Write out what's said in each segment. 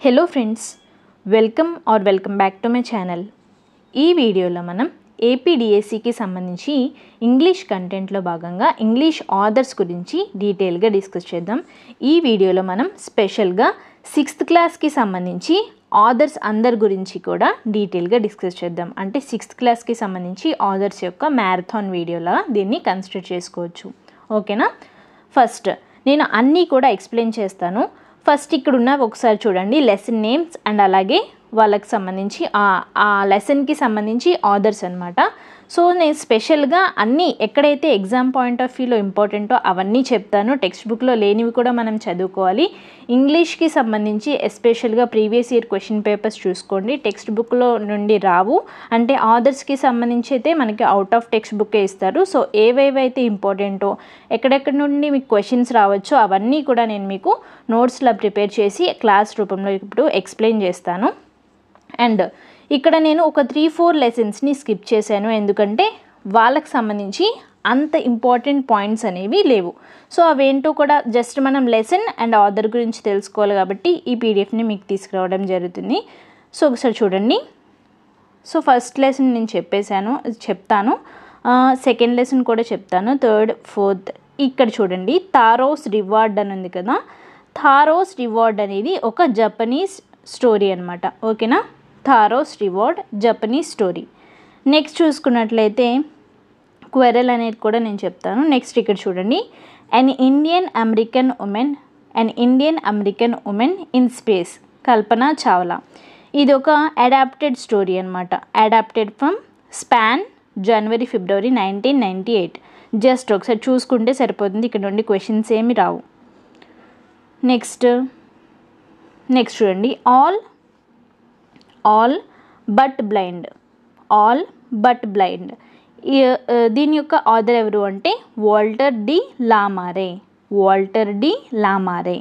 Hello friends, welcome back to my channel. ఈ వీడియోలో మనం ఏపీడిఎస్సికి సంబంధించి ఇంగ్లీష్ కంటెంట్లో భాగంగా ఇంగ్లీష్ ఆథర్స్ గురించి డీటెయిల్గా డిస్కస్ చేద్దాం. ఈ వీడియోలో మనం స్పెషల్గా 6th క్లాస్కి సంబంధించి ఆథర్స్ అందరి గురించి కూడా డీటెయిల్గా డిస్కస్ చేద్దాం. అంటే 6th క్లాస్కి సంబంధించి ఆథర్స్ యొక్క మ్యారథాన్ వీడియోలా దీన్ని కన్సిడర్ చేసుకోవచ్చు. ఓకేనా? ఫస్ట్ నేను అన్నీ కూడా ఎక్స్ప్లెయిన్ చేస్తాను. ఫస్ట్ ఇక్కడ ఉన్న ఒకసారి చూడండి, లెసన్ నేమ్స్ అండ్ అలాగే వాళ్ళకి సంబంధించి ఆ లెసన్కి సంబంధించి ఆథర్స్ అనమాట. సో నేను స్పెషల్గా అన్నీ ఎక్కడైతే ఎగ్జామ్ పాయింట్ ఆఫ్ వ్యూలో ఇంపార్టెంటో అవన్నీ చెప్తాను. టెక్స్ట్ బుక్లో లేనివి కూడా మనం చదువుకోవాలి. ఇంగ్లీష్కి సంబంధించి ఎస్పెషల్గా ప్రీవియస్ ఇయర్ క్వశ్చన్ పేపర్స్ చూసుకోండి. టెక్స్ట్ బుక్లో నుండి రావు, అంటే ఆథర్స్కి సంబంధించి అయితే మనకి అవుట్ ఆఫ్ టెక్స్ట్ బుక్కే ఇస్తారు. సో ఏవేవైతే ఇంపార్టెంటో ఎక్కడెక్కడి నుండి మీకు క్వశ్చన్స్ రావచ్చో అవన్నీ కూడా నేను మీకు నోట్స్లో ప్రిపేర్ చేసి క్లాస్ రూపంలో ఇప్పుడు ఎక్స్ప్లెయిన్ చేస్తాను. అండ్ ఇక్కడ నేను ఒక 3-4 లెసన్స్ని స్కిప్ చేశాను, ఎందుకంటే వాళ్ళకి సంబంధించి అంత ఇంపార్టెంట్ పాయింట్స్ అనేవి లేవు. సో అవేంటో కూడా జస్ట్ మనం లెసన్ అండ్ ఆథర్ గురించి తెలుసుకోవాలి కాబట్టి ఈ పీడిఎఫ్ని మీకు తీసుకురావడం జరుగుతుంది. సో ఒకసారి చూడండి. సో ఫస్ట్ లెసన్ నేను చెప్తాను, సెకండ్ లెసన్ కూడా చెప్తాను, థర్డ్, ఫోర్త్. ఇక్కడ చూడండి, థారోస్ రివార్డ్ అని ఉంది కదా. థారోస్ రివార్డ్ అనేది ఒక జపనీస్ స్టోరీ అనమాట. ఓకేనా? Taro's reward Japanese story. Next చూసుకున్నట్లయితే క్వెరెల్ అనేది కూడా నేను చెప్తాను. నెక్స్ట్ ఇక్కడ చూడండి, an Indian American woman in space, Kalpana Chawla. ఇది ఒక అడాప్టెడ్ స్టోరీ అనమాట. Adapted from Span, January February 1998. Just ఒకసారి చూసుకుంటే సరిపోతుంది, ఇక్కడ నుండి క్వశ్చన్స్ ఏమి రావు. నెక్స్ట్ చూడండి, ఆల్ బట్ బ్లైండ్. దీని యొక్క ఆథర్ ఎవరు అంటే వాల్టర్ డి లామారే.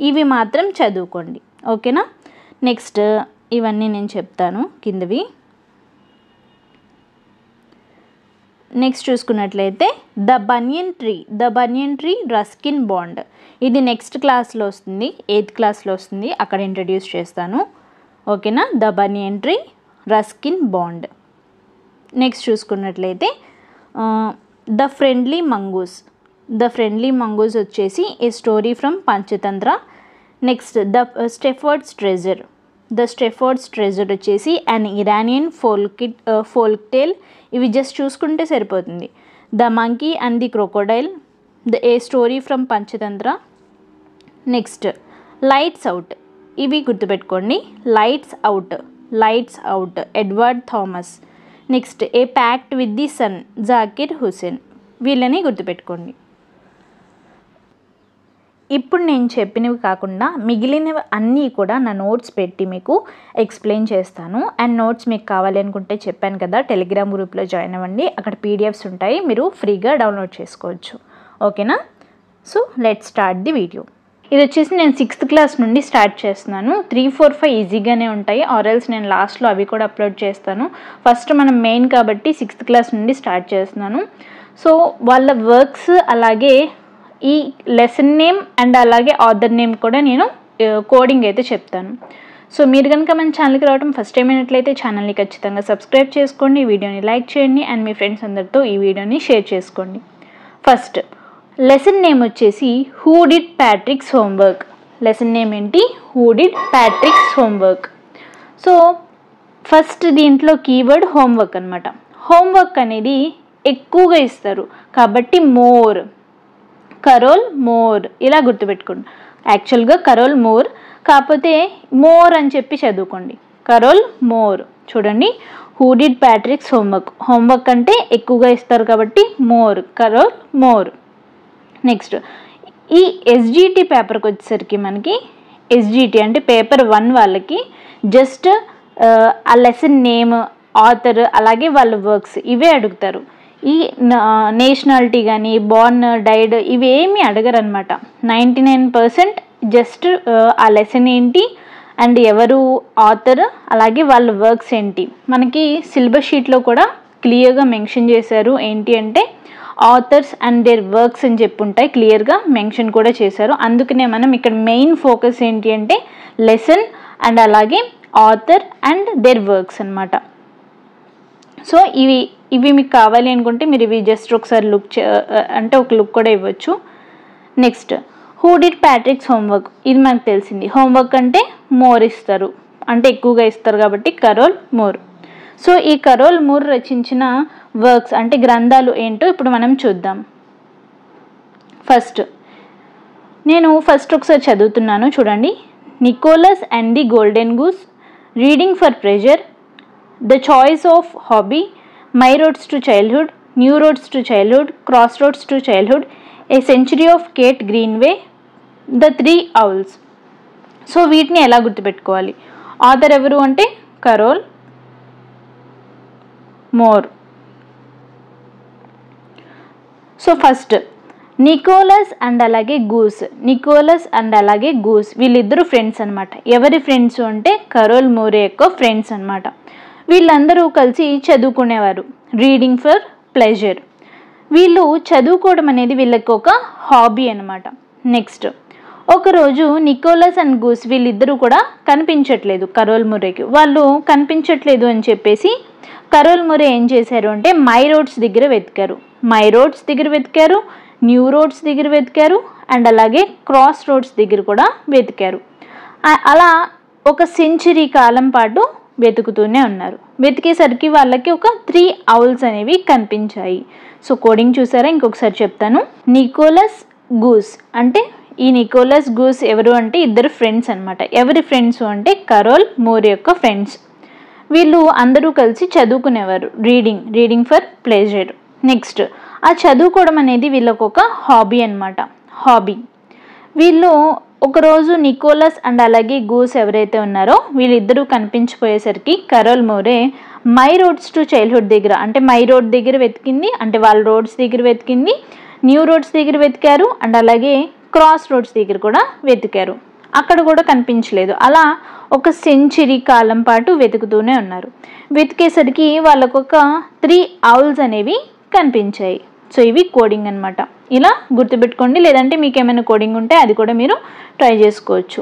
ఇవి మాత్రం చదువుకోండి. ఓకేనా? నెక్స్ట్ ఇవన్నీ నేను చెప్తాను కిందవి. నెక్స్ట్ చూసుకున్నట్లయితే the banyan tree Ruskin Bond. ఇది నెక్స్ట్ క్లాస్లో వస్తుంది, 8th క్లాస్లో వస్తుంది, అక్కడ ఇంట్రడ్యూస్ చేస్తాను. ఓకేనా? The banyan tree Ruskin Bond. Next చూసుకున్నట్లయితే ద ఫ్రెండ్లీ మంగూస్ వచ్చేసి a story from Panchatantra. Next the shepherd's treasure వచ్చేసి అన్ ఇరానియన్ ఫోల్క్ టేల్. ఇవి జస్ట్ చూసుకుంటే సరిపోతుంది. The monkey and the crocodile, a story from Panchatantra. Next lights out. ఇవి గుర్తుపెట్టుకోండి, lights out Edward Thomas. Next A pact with the sun, Zakir Hussain. వీళ్ళని గుర్తుపెట్టుకోండి. ఇప్పుడు నేను చెప్పినవి కాకుండా మిగిలినవి అన్నీ కూడా నా నోట్స్ పెట్టి మీకు ఎక్స్ప్లెయిన్ చేస్తాను. అండ్ నోట్స్ మీకు కావాలి అనుకుంటే చెప్పాను కదా, టెలిగ్రామ్ గ్రూప్లో జాయిన్ అవ్వండి, అక్కడ పీడిఎఫ్స్ ఉంటాయి, మీరు ఫ్రీగా డౌన్లోడ్ చేసుకోవచ్చు. ఓకేనా? So let's start the video. ఇది వచ్చేసి నేను 6th క్లాస్ నుండి స్టార్ట్ చేస్తున్నాను. 3, 4, 5 ఈజీగానే ఉంటాయి, ఆర్ఎల్స్ నేను లాస్ట్లో అవి కూడా అప్లోడ్ చేస్తాను. ఫస్ట్ మనం మెయిన్ కాబట్టి 6th క్లాస్ నుండి స్టార్ట్ చేస్తున్నాను. సో వాళ్ళ వర్క్స్, అలాగే ఈ లెసన్ నేమ్ అండ్ అలాగే ఆథర్ నేమ్ కూడా నేను కోడింగ్ అయితే చెప్తాను. సో మీరు కనుక మన ఛానల్కి రావడం ఫస్ట్ టైం అయినట్లయితే ఛానల్ని ఖచ్చితంగా సబ్స్క్రైబ్ చేసుకోండి, వీడియోని లైక్ చేయండి అండ్ మీ ఫ్రెండ్స్ అందరితో ఈ వీడియోని షేర్ చేసుకోండి. ఫస్ట్ లెసన్ నేమ్ వచ్చేసి who did Patrick's homework. Lesson name ఏంటి? Who did Patrick's homework. So first దీంట్లో కీవర్డ్ హోంవర్క్ అనమాట. హోంవర్క్ అనేది ఎక్కువగా ఇస్తారు కాబట్టి కరోల్ మోర్ ఇలా గుర్తుపెట్టుకోండి. యాక్చువల్గా కరోల్ మోర్, కాకపోతే మోర్ అని చెప్పి చదువుకోండి. కరోల్ మోర్. చూడండి, హూ డిడ్ ప్యాట్రిక్స్ హోంవర్క్ అంటే ఎక్కువగా ఇస్తారు కాబట్టి కరోల్ మోర్. నెక్స్ట్ ఈ ఎస్జిటి పేపర్కి వచ్చేసరికి మనకి ఎస్జిటి అంటే పేపర్ 1 వాళ్ళకి జస్ట్ ఆ లెసన్ నేమ్, ఆథర్, అలాగే వాళ్ళ వర్క్స్ ఇవే అడుగుతారు. ఈ నేషనాలిటీ కానీ బోర్న్, డైడ్ ఇవేమీ అడగరు అనమాట. 99% జస్ట్ ఆ లెసన్ ఏంటి అండ్ ఎవరు ఆథర్, అలాగే వాళ్ళ వర్క్స్ ఏంటి. మనకి సిలబస్ షీట్లో కూడా క్లియర్గా మెన్షన్ చేశారు. ఏంటి అంటే ఆథర్స్ అండ్ దేర్ వర్క్స్ అని చెప్పి ఉంటాయి, క్లియర్గా మెన్షన్ కూడా చేశారు. అందుకనే మనం ఇక్కడ మెయిన్ ఫోకస్ ఏంటి అంటే లెసన్ అండ్ అలాగే ఆథర్ అండ్ దేర్ వర్క్స్ అనమాట. సో ఇవి మీకు కావాలి అనుకుంటే మీరు ఇవి జస్ట్ ఒకసారి అంటే ఒక లుక్ కూడా ఇవ్వచ్చు. Next, who did Patrick's homework? ఇది మనకు తెలిసింది. హోంవర్క్ అంటే మోర్ ఇస్తారు, అంటే ఎక్కువగా ఇస్తారు కాబట్టి కరోల్ మూర్. సో ఈ కరోల్ మూర్ రచించిన వర్క్స్ అంటే గ్రంథాలు ఏంటో ఇప్పుడు మనం చూద్దాం. నేను ఫస్ట్ ఒకసారి చదువుతున్నాను చూడండి. Nicholas and the golden goose, reading for pleasure, the choice of hobby, my roads to childhood, new roads to childhood, cross roads to childhood, a century of Kate Greenway, the three owls. So వీటిని ఎలా గుర్తుపెట్టుకోవాలి? Author ఎవరు అంటే Carol Moore. So first Nicholas and అలాగే goose. Nicholas and అలాగే goose వీళ్ళిద్దరూ friends అనమాట. ఎవరి ఫ్రెండ్స్ అంటే కరోల్ మూర్ యొక్క ఫ్రెండ్స్ అనమాట. వీళ్ళందరూ కలిసి చదువుకునేవారు, రీడింగ్ ఫర్ ప్లెజర్. వీళ్ళు చదువుకోవడం అనేది వీళ్ళకి ఒక హాబీ అనమాట. నెక్స్ట్, ఒకరోజు నికోలస్ అండ్ గూస్ వీళ్ళిద్దరూ కూడా కనిపించట్లేదు కరోల్ మూరేకి. వాళ్ళు కనిపించట్లేదు అని చెప్పేసి కరోల్ మూరే ఏం చేశారు అంటే మై రోడ్స్ దగ్గర వెతికారు. మై రోడ్స్ దగ్గర వెతికారు, న్యూ రోడ్స్ దగ్గర వెతికారు, అండ్ అలాగే క్రాస్ రోడ్స్ దగ్గర కూడా వెతికారు. అలా ఒక సెంచరీ కాలం పాటు వెతుకుతూనే ఉన్నారు. వెతికేసరికి వాళ్ళకి ఒక 3 ఔల్స్ అనేవి కనిపించాయి. సో కోడింగ్ చూసారా? ఇంకొకసారి చెప్తాను. నికోలస్ గూస్ అంటే ఈ నికోలస్ గూస్ ఎవరు అంటే ఇద్దరు ఫ్రెండ్స్ అనమాట. ఎవరి ఫ్రెండ్స్ అంటే కరోల్ మూర్ యొక్క ఫ్రెండ్స్. వీళ్ళు అందరూ కలిసి చదువుకునేవారు, రీడింగ్ ఫర్ ప్లెజర్. నెక్స్ట్, ఆ చదువుకోవడం అనేది వీళ్ళకు ఒక హాబీ అనమాట. వీళ్ళు ఒకరోజు నికోలస్ అండ్ అలాగే గూస్ ఎవరైతే ఉన్నారో వీళ్ళిద్దరూ కనిపించిపోయేసరికి Carol Moore my roads to childhood దగ్గర, అంటే మై రోడ్ దగ్గర వెతికింది, అంటే వాళ్ళ రోడ్స్ దగ్గర వెతికింది, న్యూ రోడ్స్ దగ్గర వెతికారు, అండ్ అలాగే క్రాస్ రోడ్స్ దగ్గర కూడా వెతికారు. అక్కడ కూడా కనిపించలేదు. అలా ఒక సెంచరీ కాలం పాటు వెతుకుతూనే ఉన్నారు. వెతికేసరికి వాళ్ళకు ఒక 3 ఔల్స్ అనేవి కనిపించాయి. సో ఇవి కోడింగ్ అనమాట. ఇలా గుర్తుపెట్టుకోండి, లేదంటే మీకు ఏమైనా కోడింగ్ ఉంటే అది కూడా మీరు ట్రై చేసుకోవచ్చు.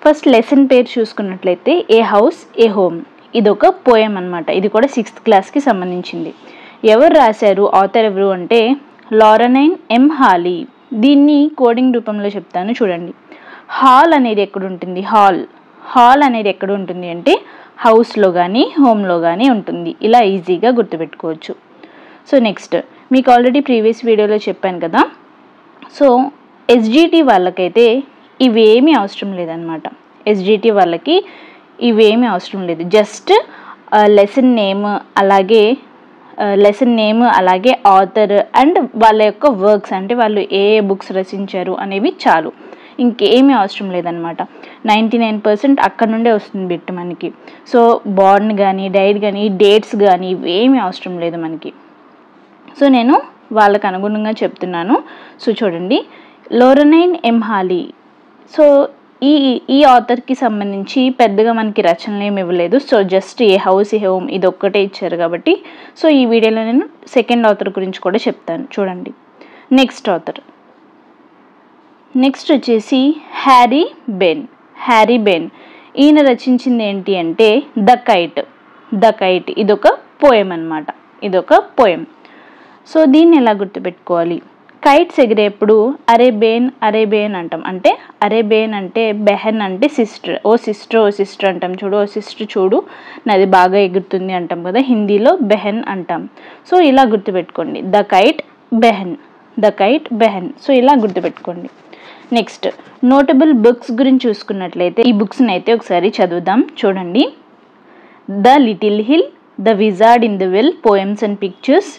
ఫస్ట్ లెసన్ పేరు చూసుకున్నట్లయితే ఏ హౌస్ ఏ హోమ్. ఇది ఒక పోయం అనమాట. ఇది కూడా 6th క్లాస్కి సంబంధించింది. ఎవరు రాశారు, ఆథర్ ఎవరు అంటే లారెనైన్ ఎం హాలీ. దీన్ని కోడింగ్ రూపంలో చెప్తాను చూడండి. హాల్ అనేది ఎక్కడ ఉంటుంది? హాల్ అనేది ఎక్కడ ఉంటుంది అంటే హౌస్లో కానీ హోమ్లో కానీ ఉంటుంది. ఇలా ఈజీగా గుర్తుపెట్టుకోవచ్చు. సో నెక్స్ట్, మీకు ఆల్రెడీ ప్రీవియస్ వీడియోలో చెప్పాను కదా. సో ఎస్జిటి వాళ్ళకైతే ఇవేమీ అవసరం లేదనమాట. ఎస్జిటి వాళ్ళకి ఇవేమీ అవసరం లేదు. జస్ట్ లెసన్ నేమ్ అలాగే ఆథర్ అండ్ వాళ్ళ యొక్క వర్క్స్, అంటే వాళ్ళు ఏ బుక్స్ రచించారు అనేవి చాలు. ఇంకేమీ అవసరం లేదనమాట. 99% అక్కడ నుండే వస్తుంది బిట్ మనకి. సో బార్న్ కానీ డైట్ కానీ డేట్స్ కానీ ఇవేమీ అవసరం లేదు మనకి. సో నేను వాళ్ళకు అనుగుణంగా చెప్తున్నాను. సో చూడండి, లారెనైన్ ఎం హాలీ. సో ఈ ఆథర్కి సంబంధించి పెద్దగా మనకి రచనలు ఏమి ఇవ్వలేదు. So just a house A home ఇది ఒక్కటే ఇచ్చారు కాబట్టి సో ఈ వీడియోలో నేను సెకండ్ ఆథర్ గురించి కూడా చెప్తాను చూడండి. నెక్స్ట్ వచ్చేసి హ్యారీ బెన్. ఈయన రచించింది ఏంటి అంటే ద కైట్. ఇదొక పోయం అనమాట. సో దీన్ని ఎలా గుర్తుపెట్టుకోవాలి? కైట్స్ ఎగిరేప్పుడు అరే బేన్ అంటాం. అంటే అరే బేన్ అంటే బెహన్ అంటే సిస్టర్. ఓ సిస్టర్ అంటాం చూడు. ఓ సిస్టర్ చూడు నాది బాగా ఎగురుతుంది అంటాం కదా, హిందీలో బెహన్ అంటాం. సో ఇలా గుర్తుపెట్టుకోండి, ద కైట్ బెహన్. సో ఇలా గుర్తుపెట్టుకోండి. నెక్స్ట్, నోటబుల్ బుక్స్ గురించి చూసుకున్నట్లయితే ఈ బుక్స్ని అయితే ఒకసారి చదువుదాం చూడండి. The little hill, the wizard in the well, poems and pictures,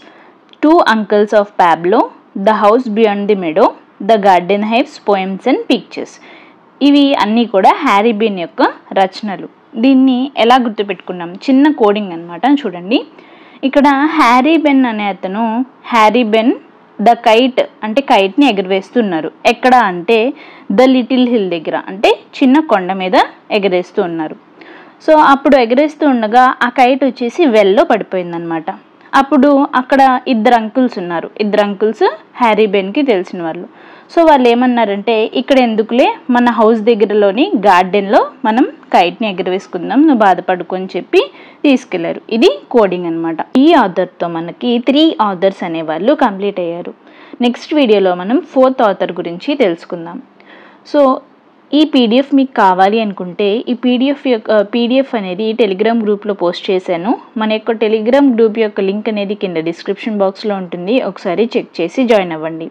2 Uncles of Pablo, the house beyond the మెడో, the garden hives, poems and pictures. ఇవి అన్నీ కూడా హ్యారీ బెన్ యొక్క రచనలు. దీన్ని ఎలా గుర్తుపెట్టుకున్నాం? చిన్న కోడింగ్ అనమాట చూడండి. ఇక్కడ హ్యారీ బెన్ అనే అతను ద కైట్ అంటే కైట్ని ఎగరవేస్తున్నారు. ఎక్కడ అంటే ద లిటిల్ హిల్ దగ్గర, అంటే చిన్న కొండ మీద ఎగరేస్తూ ఉన్నారు. సో అప్పుడు ఎగరేస్తూ ఉండగా ఆ కైట్ వచ్చేసి వెల్లో పడిపోయిందనమాట. అప్పుడు అక్కడ 2 అంకుల్స్ ఉన్నారు. 2 అంకుల్స్ హ్యారీ బెన్కి తెలిసిన వాళ్ళు. సో వాళ్ళు ఏమన్నారంటే ఇక్కడ ఎందుకులే మన హౌస్ దగ్గరలోని గార్డెన్లో మనం కైట్ని ఎగరవేసుకుందాం, నువ్వు బాధపడుకో అని చెప్పి తీసుకెళ్లారు. ఇది కోడింగ్ అనమాట. ఈ ఆథర్తో మనకి 3 ఆథర్స్ అనేవాళ్ళు కంప్లీట్ అయ్యారు. నెక్స్ట్ వీడియోలో మనం 4th ఆథర్ గురించి తెలుసుకుందాం. సో ఈ పీడిఎఫ్ మీకు కావాలి అనుకుంటే ఈ పీడిఎఫ్ అనేది టెలిగ్రామ్ గ్రూప్లో పోస్ట్ చేశాను. మన యొక్క టెలిగ్రామ్ గ్రూప్ యొక్క లింక్ అనేది కింద డిస్క్రిప్షన్ బాక్స్లో ఉంటుంది, ఒకసారి చెక్ చేసి జాయిన్ అవ్వండి.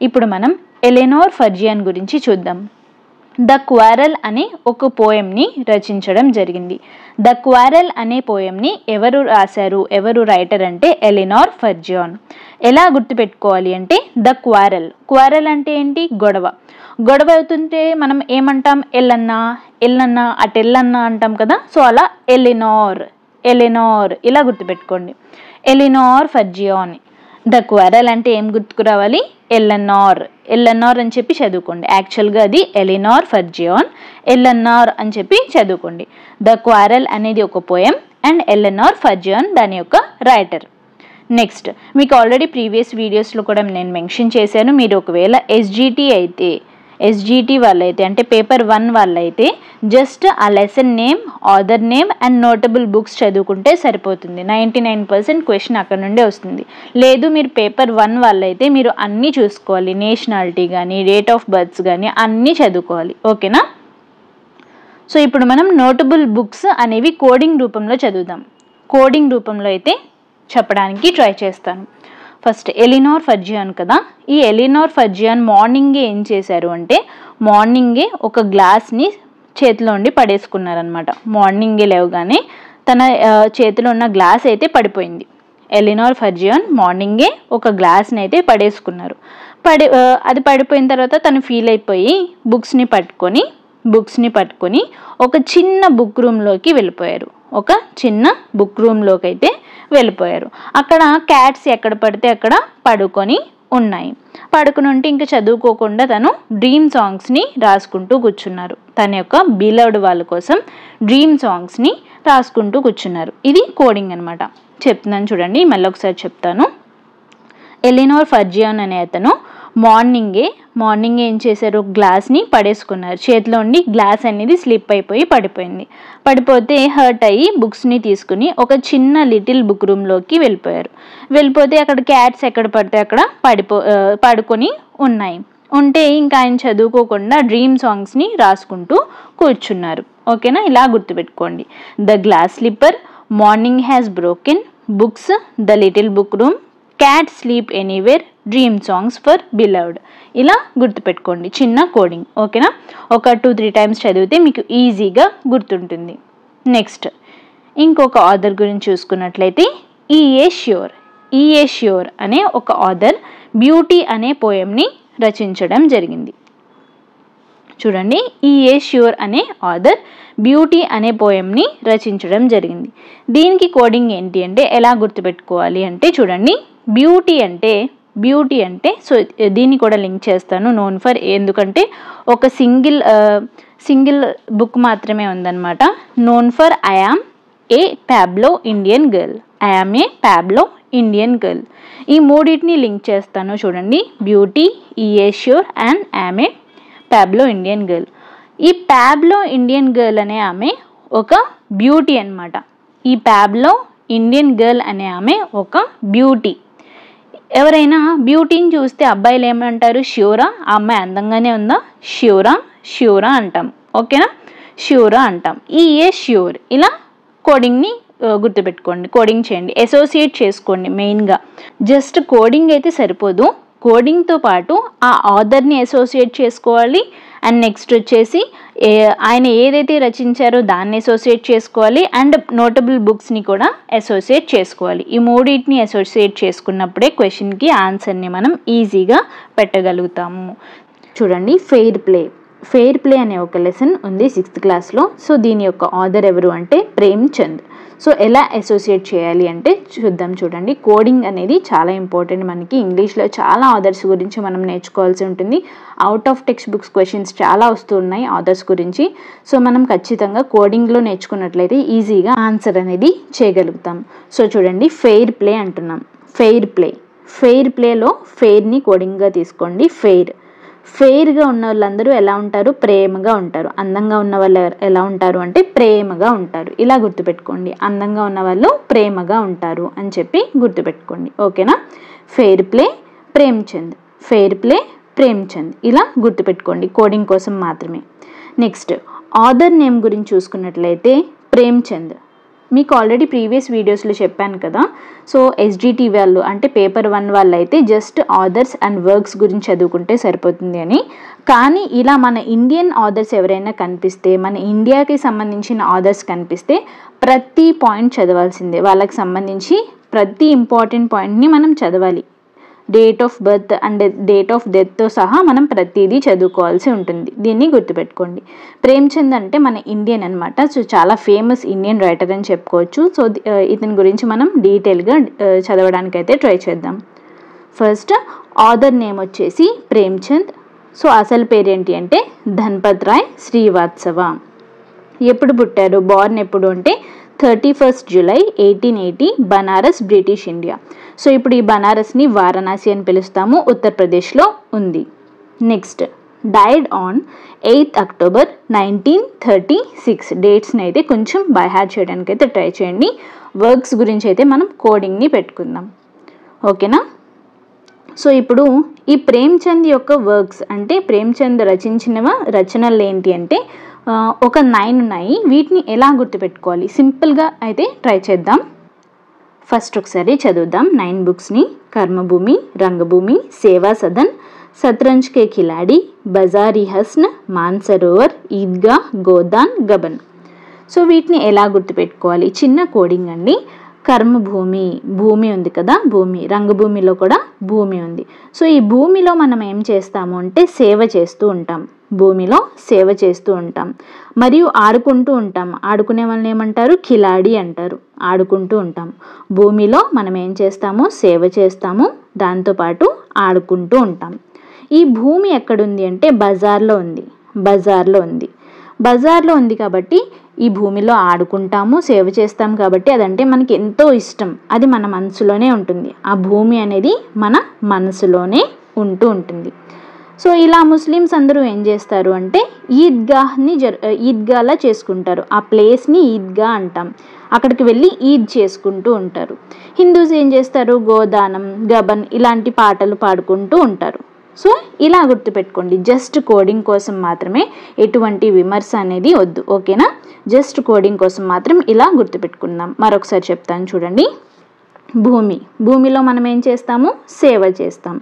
ఇప్పుడు మనం ఎలెనోర్ ఫర్జియాన్ గురించి చూద్దాం. ద క్వారల్ అనే ఒక పోయంని రచించడం జరిగింది. ద క్వారల్ అనే పోయంని ఎవరు రాశారు, ఎవరు రైటర్ అంటే ఎలెనోర్ ఫర్జియాన్. ఎలా గుర్తుపెట్టుకోవాలి అంటే ద క్వారల్ అంటే ఏంటి, గొడవ అవుతుంటే మనం ఏమంటాం, ఎల్లన్నా అటెల్లన్నా అంటాం కదా. సో అలా ఎలెనోర్ ఇలా గుర్తుపెట్టుకోండి. ఎలెనోర్ ఫర్జియాన్. ద క్వారల్ అంటే ఏం గుర్తుకు రావాలి, ఎల్లెనోర్ అని చెప్పి చదువుకోండి. యాక్చువల్గా అది ఎలెనోర్ ఫర్జియాన్, ఎల్లెనోర్ అని చెప్పి చదువుకోండి. ద క్వారల్ అనేది ఒక పోయం అండ్ ఎలెనోర్ ఫర్జియాన్ దాని యొక్క రైటర్. నెక్స్ట్ మీకు ఆల్రెడీ ప్రీవియస్ వీడియోస్లో కూడా నేను మెన్షన్ చేశాను. మీరు ఒకవేళ ఎస్జిటి వాళ్ళైతే అంటే పేపర్ 1 వాళ్ళైతే జస్ట్ ఆ lesson name, author name and notable books చదువుకుంటే సరిపోతుంది. 99% క్వశ్చన్ అక్కడ నుండే వస్తుంది. లేదు మీరు పేపర్ 1 వాళ్ళైతే మీరు అన్నీ చూసుకోవాలి, నేషనాలిటీ కానీ డేట్ ఆఫ్ బర్త్స్ కానీ అన్నీ చదువుకోవాలి. ఓకేనా. సో ఇప్పుడు మనం నోటబుల్ బుక్స్ అనేవి కోడింగ్ రూపంలో చదువుదాం. కోడింగ్ రూపంలో అయితే చెప్పడానికి ట్రై చేస్తాను. ఫస్ట్ ఎలెనోర్ ఫర్జియాన్ కదా, ఈ ఎలెనోర్ ఫర్జియాన్ మార్నింగే ఏం చేశారు అంటే మార్నింగే ఒక గ్లాస్ని చేతిలో ఉండి పడేసుకున్నారనమాట. మార్నింగే లేవగానే తన చేతిలో ఉన్న గ్లాస్ అయితే పడిపోయింది. ఎలెనోర్ ఫర్జియాన్ మార్నింగే ఒక గ్లాస్ని అయితే పడేసుకున్నారు. అది పడిపోయిన తర్వాత తను ఫీల్ అయిపోయి బుక్స్ని పట్టుకొని ఒక చిన్న బుక్ రూమ్లోకి వెళ్ళిపోయారు. అయితే వెళ్ళిపోయారు. అక్కడ క్యాట్స్ ఎక్కడ పడితే అక్కడ పడుకొని ఉంటే ఇంకా చదువుకోకుండా తను డ్రీమ్ సాంగ్స్ని రాసుకుంటూ కూర్చున్నారు. తన యొక్క బిలవ్డ్ వాళ్ళ కోసం డ్రీమ్ సాంగ్స్ని రాసుకుంటూ కూర్చున్నారు. ఇది కోడింగ్ అనమాట. చెప్తున్నాను చూడండి, మళ్ళీ ఒకసారి చెప్తాను. ఎలెనోర్ ఫర్జియాన్ అనే అతను మార్నింగే ఏం చేశారు, గ్లాస్ని పడేసుకున్నారు. చేతిలో ఉండి గ్లాస్ అనేది స్లిప్ అయిపోయి పడిపోతే హర్ట్ అయ్యి బుక్స్ని తీసుకుని ఒక చిన్న లిటిల్ బుక్ రూమ్లోకి వెళ్ళిపోతే అక్కడ క్యాట్స్ ఎక్కడ పడితే అక్కడ పడుకొని ఉంటే ఇంకా ఆయన చదువుకోకుండా డ్రీమ్ సాంగ్స్ని రాసుకుంటూ కూర్చున్నారు. ఓకేనా, ఇలా గుర్తుపెట్టుకోండి. The glass slipper, morning has broken, books, the little book room, cat sleep anywhere, dream songs for beloved. ఇలా గుర్తుపెట్టుకోండి, చిన్న కోడింగ్. ఓకేనా, ఒక 2-3 టైమ్స్ చదివితే మీకు ఈజీగా గుర్తుంటుంది. నెక్స్ట్ ఇంకొక ఆథర్ గురించి చూసుకున్నట్లయితే ఈఏ ష్యూర్ అనే ఒక ఆథర్ బ్యూటీ అనే పోయంని రచించడం జరిగింది. చూడండి, ఈఏ ష్యూర్ అనే ఆథర్ బ్యూటీ అనే పోయంని రచించడం జరిగింది. దీనికి కోడింగ్ ఏంటి అంటే ఎలా గుర్తుపెట్టుకోవాలి అంటే చూడండి, బ్యూటీ అంటే సో దీన్ని కూడా లింక్ చేస్తాను నోన్ ఫర్, ఎందుకంటే ఒక సింగిల్ బుక్ మాత్రమే ఉందన్నమాట. Known for I am a Pablo Indian girl. ఈ మూడింటిని లింక్ చేస్తాను చూడండి, beauty, EA sure and I am a Pablo Indian girl. ఈ ప్యాబ్లో ఇండియన్ గర్ల్ అనే ఆమె ఒక బ్యూటీ అన్నమాట. ఈ ప్యాబ్లో ఇండియన్ గర్ల్ అనే ఆమె ఒక బ్యూటీ. ఎవరైనా బ్యూటీని చూస్తే అబ్బాయిలు ఏమంటారు, ష్యూరా, ఆ అమ్మాయి అందంగానే ఉందా, ష్యూరా అంటాం. ఓకేనా, ష్యూరా అంటాం. EA sure. ఇలా కోడింగ్ని గుర్తుపెట్టుకోండి, కోడింగ్ చేయండి, అసోసియేట్ చేసుకోండి. మెయిన్గా జస్ట్ కోడింగ్ అయితే సరిపోదు, కోడింగ్తో పాటు ఆ ఆథర్ని అసోసియేట్ చేసుకోవాలి. అండ్ నెక్స్ట్ వచ్చేసి ఆయన ఏదైతే రచించారో దాన్ని అసోసియేట్ చేసుకోవాలి. అండ్ నోటబుల్ బుక్స్ని కూడా అసోసియేట్ చేసుకోవాలి. ఈ మూడింటిని అసోసియేట్ చేసుకున్నప్పుడే క్వశ్చన్కి ఆన్సర్ని మనం ఈజీగా పెట్టగలుగుతాము. చూడండి, ఫెయిర్ ప్లే అనే ఒక లెసన్ ఉంది 6th క్లాస్లో. సో దీని యొక్క ఆథర్ ఎవరు అంటే ప్రేమ్చంద్. సో ఎలా అసోసియేట్ చేయాలి అంటే చూద్దాం. చూడండి, కోడింగ్ అనేది చాలా ఇంపార్టెంట్. మనకి ఇంగ్లీష్లో చాలా ఆథర్స్ గురించి మనం నేర్చుకోవాల్సి ఉంటుంది. Out of text books questions చాలా వస్తున్నాయి ఆథర్స్ గురించి. సో మనం ఖచ్చితంగా కోడింగ్లో నేర్చుకున్నట్లయితే ఈజీగా ఆన్సర్ అనేది చేయగలుగుతాం. సో చూడండి, ఫెయిర్ ప్లే అంటున్నాం. ఫెయిర్ ప్లేలో ఫెయిర్ని కోడింగ్గా తీసుకోండి. ఫెయిర్గా ఉన్న వాళ్ళందరూ ఎలా ఉంటారు? ప్రేమగా ఉంటారు. అందంగా ఉన్న వాళ్ళు ఎలా ఉంటారు అంటే ప్రేమగా ఉంటారు. ఇలా గుర్తుపెట్టుకోండి. అందంగా ఉన్న వాళ్ళు ప్రేమగా ఉంటారు అని చెప్పి గుర్తుపెట్టుకోండి. ఓకేనా? Fair play Premchand, fair play Premchand ఇలా గుర్తుపెట్టుకోండి, కోడింగ్ కోసం మాత్రమే. నెక్స్ట్ ఆథర్ నేమ్ గురించి చూసుకున్నట్లయితే ప్రేమ్చంద్. మీకు ఆల్రెడీ ప్రీవియస్ వీడియోస్లో చెప్పాను కదా. సో ఎస్జిటి వాళ్ళు అంటే పేపర్ 1 వాళ్ళు అయితే జస్ట్ ఆథర్స్ అండ్ వర్క్స్ గురించి చదువుకుంటే సరిపోతుంది అని. కానీ ఇలా మన ఇండియన్ ఆథర్స్ ఎవరైనా కనిపిస్తే, మన ఇండియాకి సంబంధించిన ఆథర్స్ కనిపిస్తే ప్రతి పాయింట్ చదవాల్సిందే. వాళ్ళకి సంబంధించి ప్రతి ఇంపార్టెంట్ పాయింట్ని మనం చదవాలి. Date of birth and date of డెత్తో సహా మనం ప్రతిదీ చదువుకోవాల్సి ఉంటుంది. దీన్ని గుర్తుపెట్టుకోండి. ప్రేమ్చంద్ అంటే మన ఇండియన్ అనమాట. సో చాలా ఫేమస్ ఇండియన్ రైటర్ అని చెప్పుకోవచ్చు. సో ఇతని గురించి మనం డీటెయిల్గా చదవడానికి అయితే ట్రై చేద్దాం. ఫస్ట్ ఆథర్ నేమ్ వచ్చేసి ప్రేమ్చంద్. సో అసలు పేరేంటి అంటే ధన్పత్ రాయ్ శ్రీవాత్సవ. ఎప్పుడు పుట్టారు? బార్న్ ఎప్పుడు అంటే 31 July 1880 Banaras, British India. So ఇప్పుడు ఈ బనారస్ని వారణాసి అని పిలుస్తాము, ఉత్తరప్రదేశ్లో ఉంది. Next died on 8 October 1936. డేట్స్ని అయితే కొంచెం బై హార్ట్ చేయడానికి అయితే ట్రై చేయండి. వర్క్స్ గురించి అయితే మనం కోడింగ్ని పెట్టుకుందాం. ఓకేనా? సో ఇప్పుడు ఈ ప్రేమ్చంద్ యొక్క వర్క్స్ అంటే ప్రేమ్చంద్ రచించిన రచనలు ఏంటి అంటే ఒక 9 ఉన్నాయి. వీటిని ఎలా గుర్తుపెట్టుకోవాలి? సింపుల్గా అయితే ట్రై చేద్దాం. ఫస్ట్ ఒకసారి చదువుదాం 9 బుక్స్ని. కర్మభూమి, రంగభూమి, సేవా సదన్, శతరంజ్ కే ఖిలాడి, బజారీ హస్న్, మాన్సరోవర్, ఈద్గా, గోదాన్, గబన్. సో వీటిని ఎలా గుర్తుపెట్టుకోవాలి? చిన్న కోడింగ్ అండి. కర్మభూమి, భూమి ఉంది కదా, భూమి. రంగభూమిలో కూడా భూమి ఉంది. సో ఈ భూమిలో మనం ఏం చేస్తాము అంటే సేవ చేస్తూ ఉంటాం. భూమిలో సేవ చేస్తూ ఉంటాం మరియు ఆడుకుంటూ ఉంటాం. ఆడుకునే వాళ్ళని ఏమంటారు? ఖిలాడి అంటారు. ఆడుకుంటూ ఉంటాం. భూమిలో మనం ఏం చేస్తాము? సేవ చేస్తాము, దాంతోపాటు ఆడుకుంటూ ఉంటాం. ఈ భూమి ఎక్కడుంది అంటే బజార్లో ఉంది. బజార్లో ఉంది. బజార్లో ఉంది కాబట్టి ఈ భూమిలో ఆడుకుంటాము, సేవ చేస్తాం కాబట్టి అదంటే మనకి ఎంతో ఇష్టం. అది మన మనసులోనే ఉంటుంది. ఆ భూమి అనేది మన మనసులోనే ఉంటూ ఉంటుంది. సో ఇలా ముస్లిమ్స్ అందరూ ఏం చేస్తారు అంటే ఈద్గాలా చేసుకుంటారు. ఆ ప్లేస్ని ఈద్గా అంటాం. అక్కడికి వెళ్ళి ఈద్ చేసుకుంటూ ఉంటారు. హిందూస్ ఏం చేస్తారు? గోదానం, గబన్ ఇలాంటి పాటలు పాడుకుంటూ ఉంటారు. సో ఇలా గుర్తుపెట్టుకోండి. జస్ట్ కోడింగ్ కోసం మాత్రమే, ఎటువంటి విమర్శ అనేది వద్దు. ఓకేనా? జస్ట్ కోడింగ్ కోసం మాత్రం ఇలా గుర్తుపెట్టుకుందాం. మరొకసారి చెప్తాను చూడండి. భూమి, భూమిలో మనం ఏం చేస్తాము? సేవ చేస్తాం.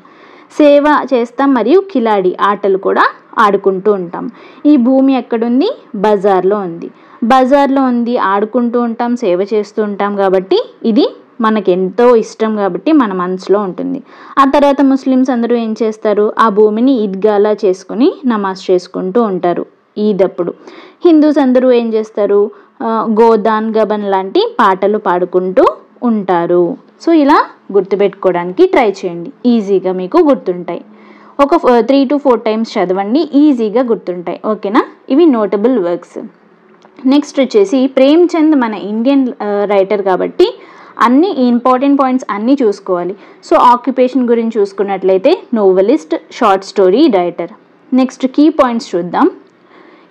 సేవ చేస్తాం మరియు ఖిలాడి ఆటలు కూడా ఆడుకుంటూ ఉంటాం. ఈ భూమి ఎక్కడుంది? బజార్లో ఉంది. బజార్లో ఉంది, ఆడుకుంటూ ఉంటాం, సేవ చేస్తూ ఉంటాం కాబట్టి ఇది మనకి ఎంతో ఇష్టం కాబట్టి మన మనసులో ఉంటుంది. ఆ తర్వాత ముస్లిమ్స్ అందరూ ఏం చేస్తారు? ఆ భూమిని ఈద్గాలా చేసుకుని నమాజ్ చేసుకుంటూ ఉంటారు ఈద్ అప్పుడు. హిందూస్ అందరూ ఏం చేస్తారు? గోదాన్, గబన్ లాంటి పాటలు పాడుకుంటూ ఉంటారు. సో ఇలా గుర్తుపెట్టుకోవడానికి ట్రై చేయండి. ఈజీగా మీకు గుర్తుంటాయి. ఒక 3 to 4 టైమ్స్ చదవండి, ఈజీగా గుర్తుంటాయి. ఓకేనా? ఇవి నోటబుల్ వర్క్స్. నెక్స్ట్ వచ్చేసి ప్రేమ్చంద్ మన ఇండియన్ రైటర్ కాబట్టి అన్ని ఇంపార్టెంట్ పాయింట్స్ అన్నీ చూసుకోవాలి. సో ఆక్యుపేషన్ గురించి చూసుకున్నట్లయితే novelist, short story writer. Next key points చూద్దాం.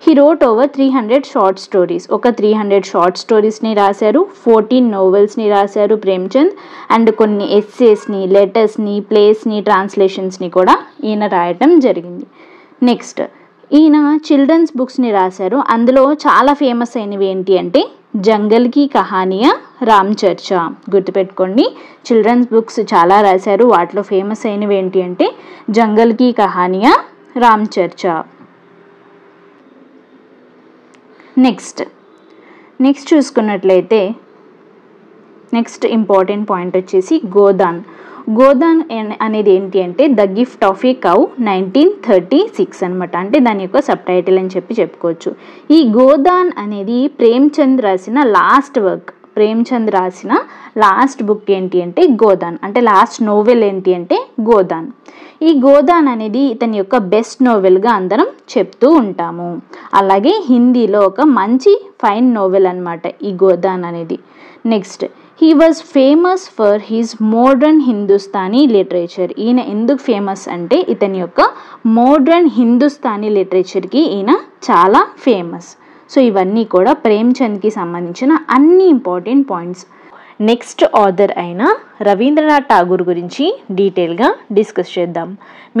He wrote over 300 short stories. ఒక 300 షార్ట్ స్టోరీస్ని రాశారు. 14 నోవెల్స్ని రాశారు ప్రేమ్చంద్. అండ్ కొన్ని ఎస్సేస్ని, లెటర్స్ని, ప్లేస్ని, ట్రాన్స్లేషన్స్ని కూడా ఈయన రాయటం జరిగింది. నెక్స్ట్ ఈయన చిల్డ్రన్స్ బుక్స్ని రాశారు. అందులో చాలా ఫేమస్ అయినవి ఏంటి అంటే జంగల్ కి కహానియా, రామ్ చర్చా. గుర్తుపెట్టుకోండి. చిల్డ్రన్స్ బుక్స్ చాలా రాశారు. వాటిలో ఫేమస్ అయినవి ఏంటి అంటే జంగల్ కి కహానియా, రామ్ చర్చా. నెక్స్ట్ చూసుకున్నట్లయితే నెక్స్ట్ ఇంపార్టెంట్ పాయింట్ వచ్చేసి గోదాన్. గోదాన్ అనేది ఏంటి అంటే the gift of A cow 1936 అనమాట. అంటే దాని యొక్క సబ్ టైటిల్ అని చెప్పుకోవచ్చు. ఈ గోదాన్ అనేది ప్రేమ్చంద్ రాసిన లాస్ట్ వర్క్. ప్రేమ్చంద్ రాసిన లాస్ట్ బుక్ ఏంటి అంటే గోదాన్. అంటే లాస్ట్ నోవెల్ ఏంటి అంటే గోదాన్. ఈ గోదాన్ అనేది ఇతని యొక్క బెస్ట్ నోవెల్గా అందరం చెప్తూ ఉంటాము. అలాగే హిందీలో ఒక మంచి ఫైన్ నోవెల్ అనమాట ఈ గోదాన్ అనేది. Next he was famous for his modern Hindustani literature. ఈయన ఎందుకు ఫేమస్ అంటే ఇతని యొక్క మోడ్రన్ హిందుస్థానీ లిటరేచర్కి ఈయన చాలా ఫేమస్. సో ఇవన్నీ కూడా ప్రేమ్చంద్కి సంబంధించిన అన్ని ఇంపార్టెంట్ పాయింట్స్. నెక్స్ట్ ఆథర్ అయిన రవీంద్రనాథ్ ఠాగూర్ గురించి డీటెయిల్గా డిస్కస్ చేద్దాం.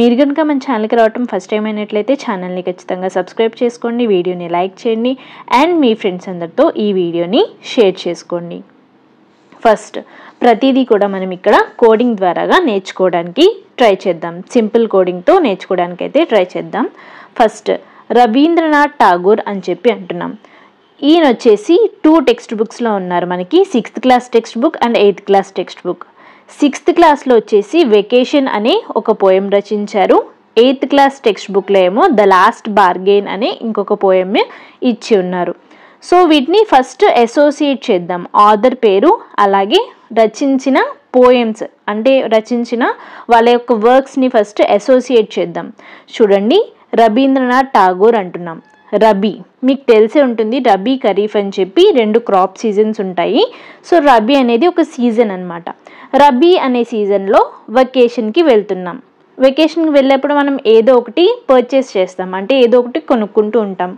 మీరు కనుక మన ఛానల్కి రావటం ఫస్ట్ టైం అయినట్లయితే ఛానల్ని ఖచ్చితంగా సబ్స్క్రైబ్ చేసుకోండి, వీడియోని లైక్ చేయండి అండ్ మీ ఫ్రెండ్స్ అందరితో ఈ వీడియోని షేర్ చేసుకోండి. ఫస్ట్ ప్రతిదీ కూడా మనం ఇక్కడ కోడింగ్ ద్వారాగా నేర్చుకోవడానికి ట్రై చేద్దాం. సింపుల్ కోడింగ్తో నేర్చుకోవడానికి అయితే ట్రై చేద్దాం. ఫస్ట్ రవీంద్రనాథ్ ఠాగూర్ అని చెప్పి అంటున్నాం. ఈయన వచ్చేసి 2 టెక్స్ట్ బుక్స్లో ఉన్నారు మనకి, 6th class text book and 8th class text book. 6th క్లాస్లో వచ్చేసి వెకేషన్ అనే ఒక పోయం రచించారు. 8th క్లాస్ టెక్స్ట్ బుక్లో ఏమో ద లాస్ట్ బార్గెయిన్ అనే ఇంకొక పోయం ఇచ్చి ఉన్నారు. సో వీటిని ఫస్ట్ అసోసియేట్ చేద్దాం. ఆథర్ పేరు అలాగే రచించిన పోయమ్స్ అంటే రచించిన వాళ్ళ యొక్క వర్క్స్ని ఫస్ట్ అసోసియేట్ చేద్దాం. చూడండి, రవీంద్రనాథ్ ఠాగూర్ అంటున్నాం. రబీ మీకు తెలిసే ఉంటుంది, రబీ ఖరీఫ్ అని చెప్పి 2 క్రాప్ సీజన్స్ ఉంటాయి. సో రబీ అనేది ఒక సీజన్ అనమాట. రబీ అనే సీజన్లో వెకేషన్కి వెళ్తున్నాం. వెకేషన్కి వెళ్ళేప్పుడు మనం ఏదో ఒకటి పర్చేస్ చేస్తాం, అంటే ఏదో ఒకటి కొనుక్కుంటూ ఉంటాం.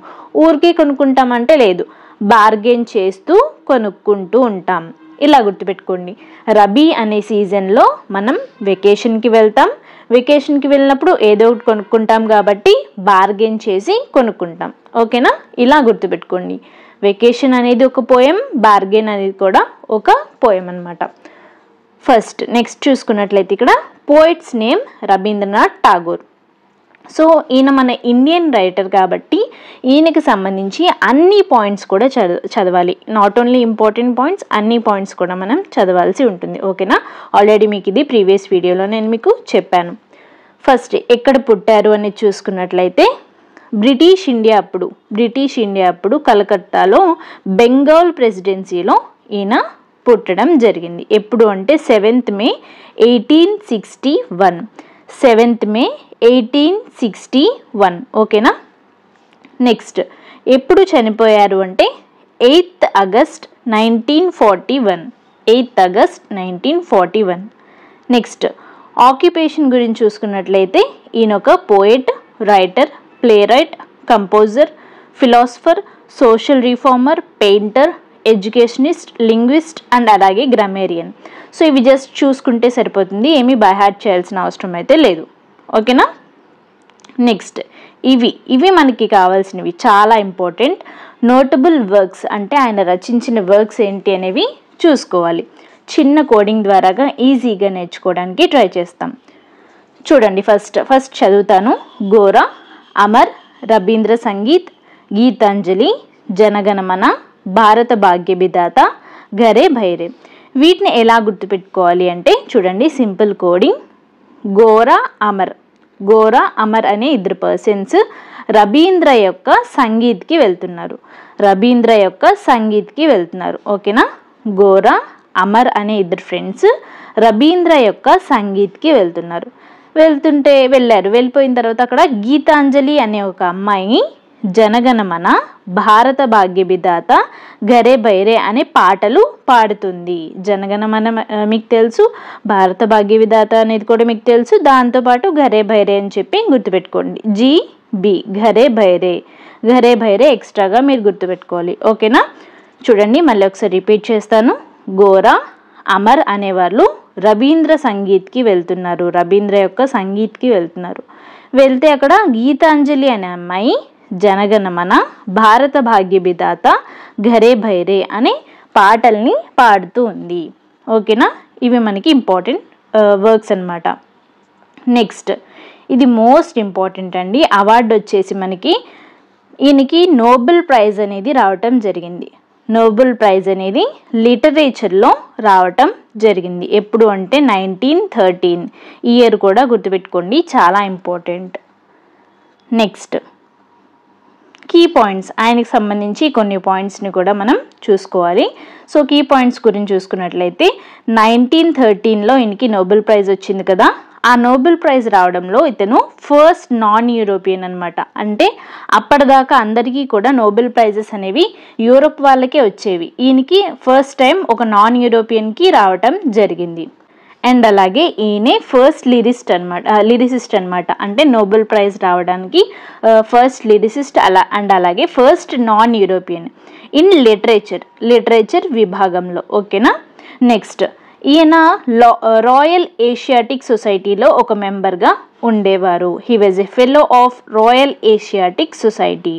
ఊరికే కొనుక్కుంటాం అంటే లేదు, బార్గెన్ చేస్తూ కొనుక్కుంటూ ఉంటాం. ఇలా గుర్తుపెట్టుకోండి, రబీ అనే సీజన్లో మనం వెకేషన్కి వెళ్తాం. వెకేషన్కి వెళ్ళినప్పుడు ఏదో ఒకటి కొనుక్కుంటాం కాబట్టి బార్గెన్ చేసి కొనుక్కుంటాం. ఓకేనా, ఇలా గుర్తుపెట్టుకోండి. వెకేషన్ అనేది ఒక పోయం, బార్గెన్ అనేది కూడా ఒక పోయం అనమాట. ఫస్ట్ నెక్స్ట్ చూసుకున్నట్లయితే ఇక్కడ poets name Rabindranath Tagore. So ఈయన మన ఇండియన్ రైటర్ కాబట్టి ఈయనకి సంబంధించి అన్ని పాయింట్స్ కూడా చదవాలి. నాట్ ఓన్లీ ఇంపార్టెంట్ పాయింట్స్, అన్ని పాయింట్స్ కూడా మనం చదవాల్సి ఉంటుంది. ఓకేనా, ఆల్రెడీ మీకు ఇది ప్రీవియస్ వీడియోలో నేను మీకు చెప్పాను. ఫస్ట్ ఎక్కడ పుట్టారు అనేది చూసుకున్నట్లయితే బ్రిటిష్ ఇండియా అప్పుడు కలకత్తాలో బెంగాల్ ప్రెసిడెన్సీలో ఈయన పుట్టడం జరిగింది. ఎప్పుడు అంటే 7th May 1861. 7th May 1861. ఓకేనా. నెక్స్ట్ ఎప్పుడు చనిపోయారు అంటే 8th August 1941. 8th August 1941. Next occupation గురించి చూసుకున్నట్లయితే ఈయన ఒక poet, writer, play right, composer, philosopher, social reformer, painter, educationist, linguist and అలాగే గ్రామేరియన్. సో ఇవి జస్ట్ చూసుకుంటే సరిపోతుంది, ఏమీ బై హార్ట్ చేయాల్సిన అవసరం అయితే లేదు. ఓకేనా. నెక్స్ట్ ఇవి మనకి కావాల్సినవి, చాలా ఇంపార్టెంట్. నోటబుల్ వర్క్స్ అంటే ఆయన రచించిన వర్క్స్ ఏంటి అనేవి చూసుకోవాలి. చిన్న కోడింగ్ ద్వారాగా ఈజీగా నేర్చుకోవడానికి ట్రై చేస్తాం. చూడండి, ఫస్ట్ చదువుతాను. గోరా, అమర్, రవీంద్ర సంగీత్, గీతాంజలి, జనగణమన, భారత భాగ్య విధాత, ఘరే భైరే. వీటిని ఎలా గుర్తుపెట్టుకోవాలి అంటే చూడండి, సింపుల్ కోడింగ్. గోరా అమర్ అనే 2 పర్సన్స్ రవీంద్ర యొక్క సంగీత్కి వెళ్తున్నారు. ఓకేనా. గోరా, అమర్ అనే 2 ఫ్రెండ్స్ రవీంద్ర యొక్క సంగీత్కి వెళ్ళిపోయిన తర్వాత అక్కడ గీతాంజలి అనే ఒక అమ్మాయి జనగణమన, భారత భాగ్య విధాత, ఘరే భైరే అనే పాటలు పాడుతుంది. జనగణమన మీకు తెలుసు, భారత భాగ్య విధాత అనేది కూడా మీకు తెలుసు, దాంతోపాటు ఘరే భైరే అని చెప్పి గుర్తుపెట్టుకోండి. GB ఘరే భైరే ఎక్స్ట్రాగా మీరు గుర్తుపెట్టుకోవాలి. ఓకేనా. చూడండి, మళ్ళీ ఒకసారి రిపీట్ చేస్తాను. గోరా, అమర్ అనేవాళ్ళు రవీంద్ర యొక్క సంగీత్కి వెళ్తే అక్కడ గీతాంజలి అనే అమ్మాయి జనగణమన, భారత భాగ్య విధాత, ఘరే భైరే అనే పాటల్ని పాడుతూ ఉంది. ఓకేనా. ఇవి మనకి ఇంపార్టెంట్ వర్క్స్ అన్నమాట. నెక్స్ట్ ఇది మోస్ట్ ఇంపార్టెంట్ అండి. అవార్డు వచ్చేసి ఈయనకి నోబెల్ ప్రైజ్ అనేది రావటం జరిగింది. నోబెల్ ప్రైజ్ అనేది లిటరేచర్లో రావటం జరిగింది. ఎప్పుడు అంటే 1913. ఇయర్ కూడా గుర్తుపెట్టుకోండి, చాలా ఇంపార్టెంట్. నెక్స్ట్ కీ పాయింట్స్, ఆయనకి సంబంధించి కొన్ని పాయింట్స్ని కూడా మనం చూసుకోవాలి. సో కీ పాయింట్స్ గురించి చూసుకున్నట్లయితే 1913లో ఈయనకి నోబెల్ ప్రైజ్ వచ్చింది కదా. ఆ నోబెల్ ప్రైజ్ రావడంలో ఇతను ఫస్ట్ నాన్ యూరోపియన్ అనమాట. అంటే అప్పటిదాకా అందరికీ కూడా నోబెల్ ప్రైజెస్ అనేవి యూరోప్ వాళ్ళకే వచ్చేవి. ఈయనకి ఫస్ట్ టైం ఒక నాన్ యూరోపియన్కి రావటం జరిగింది. అండ్ అలాగే ఈయనే ఫస్ట్ లిరిసిస్ట్ అనమాట. అంటే నోబెల్ ప్రైజ్ రావడానికి ఫస్ట్ లిరిసిస్ట్ అలాగే first non European in literature విభాగంలో. ఓకేనా. నెక్స్ట్ ఈయన రాయల్ ఏషియాటిక్ సొసైటీలో ఒక మెంబర్గా ఉండేవారు. He was a fellow of royal Asiatic society.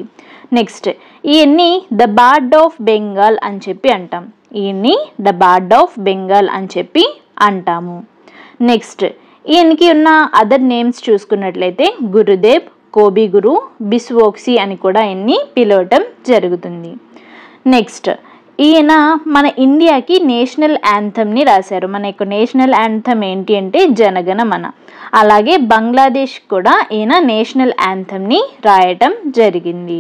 Next ఈయన్ని ద బార్డ్ ఆఫ్ బెంగాల్ అని చెప్పి అంటాం. ఈయన్ని ద బార్డ్ ఆఫ్ బెంగాల్ అని చెప్పి అంటాము. నెక్స్ట్ ఈయనకి ఉన్న అదర్ నేమ్స్ చూసుకున్నట్లయితే గురుదేవ్, కోబి గురు, బిస్వోక్సీ అని కూడా ఈయన్ని పిలవటం జరుగుతుంది. నెక్స్ట్ ఈయన మన ఇండియాకి నేషనల్ యాంథమ్ని రాశారు. మన యొక్క నేషనల్ యాంథమ్ ఏంటి అంటే జనగణ మన. అలాగే బంగ్లాదేశ్ కూడా ఈయన నేషనల్ యాంథమ్ని రాయటం జరిగింది.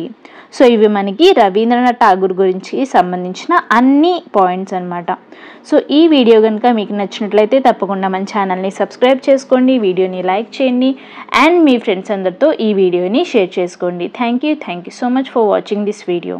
సో ఇవి మనకి రవీంద్రనాథ్ ఠాగూర్ గురించి సంబంధించిన అన్ని పాయింట్స్ అనమాట. సో ఈ వీడియో కనుక మీకు నచ్చినట్లయితే తప్పకుండా మన ఛానల్ని సబ్స్క్రైబ్ చేసుకోండి, వీడియోని లైక్ చేయండి అండ్ మీ ఫ్రెండ్స్ అందరితో ఈ వీడియోని షేర్ చేసుకోండి. Thank you so much for watching this video.